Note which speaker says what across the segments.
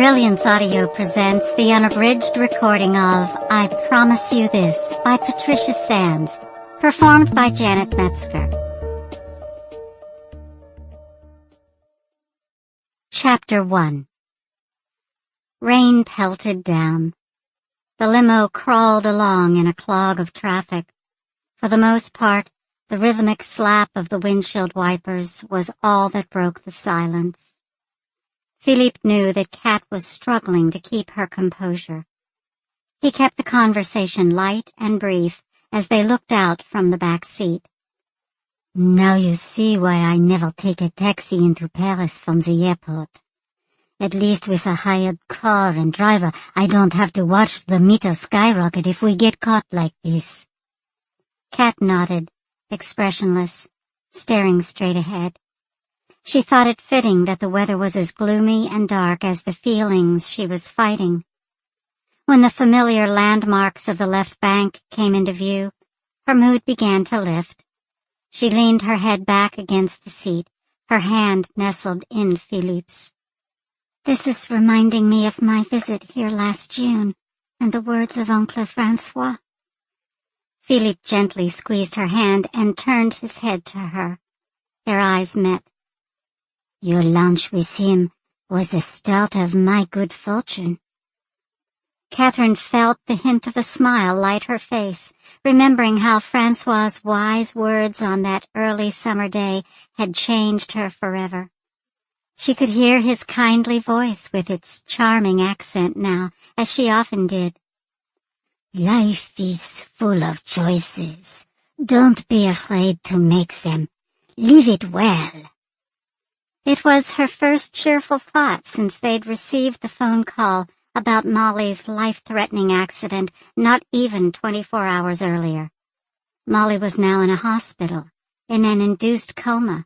Speaker 1: Brilliance Audio presents the unabridged recording of I Promise You This by Patricia Sands, performed by Janet Metzger. Chapter 1. Rain pelted down. The limo crawled along in a clog of traffic. For the most part, the rhythmic slap of the windshield wipers was all that broke the silence. Philippe knew that Kat was struggling to keep her composure. He kept the conversation light and brief as they looked out from the back seat.
Speaker 2: Now you see why I never take a taxi into Paris from the airport. At least with a hired car and driver, I don't have to watch the meter skyrocket if we get caught like this.
Speaker 1: Kat nodded, expressionless, staring straight ahead. She thought it fitting that the weather was as gloomy and dark as the feelings she was fighting. When the familiar landmarks of the left bank came into view, her mood began to lift. She leaned her head back against the seat, her hand nestled in Philippe's.
Speaker 2: This is reminding me of my visit here last June, and the words of Oncle Francois.
Speaker 1: Philippe gently squeezed her hand and turned his head to her. Their eyes met.
Speaker 2: Your lunch with him was the start of my good fortune.
Speaker 1: Catherine felt the hint of a smile light her face, remembering how Francois's wise words on that early summer day had changed her forever. She could hear his kindly voice with its charming accent now, as she often did.
Speaker 2: Life is full of choices. Don't be afraid to make them. Live it well.
Speaker 1: It was her first cheerful thought since they'd received the phone call about Molly's life-threatening accident not even 24 hours earlier. Molly was now in a hospital, in an induced coma.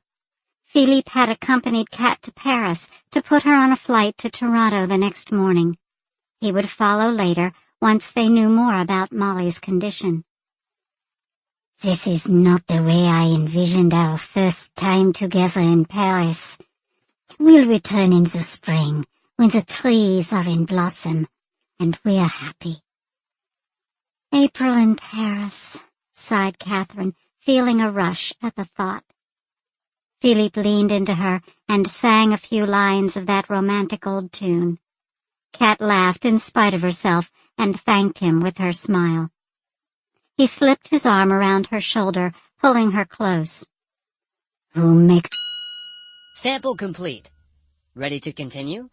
Speaker 1: Philippe had accompanied Kat to Paris to put her on a flight to Toronto the next morning. He would follow later once they knew more about Molly's condition.
Speaker 2: This is not the way I envisioned our first time together in Paris. We'll return in the spring, when the trees are in blossom, and we're happy.
Speaker 1: April in Paris, sighed Catherine, feeling a rush at the thought. Philippe leaned into her and sang a few lines of that romantic old tune. Kat laughed in spite of herself and thanked him with her smile. He slipped his arm around her shoulder, pulling her close.
Speaker 2: Who makes...
Speaker 3: Sample complete. Ready to continue?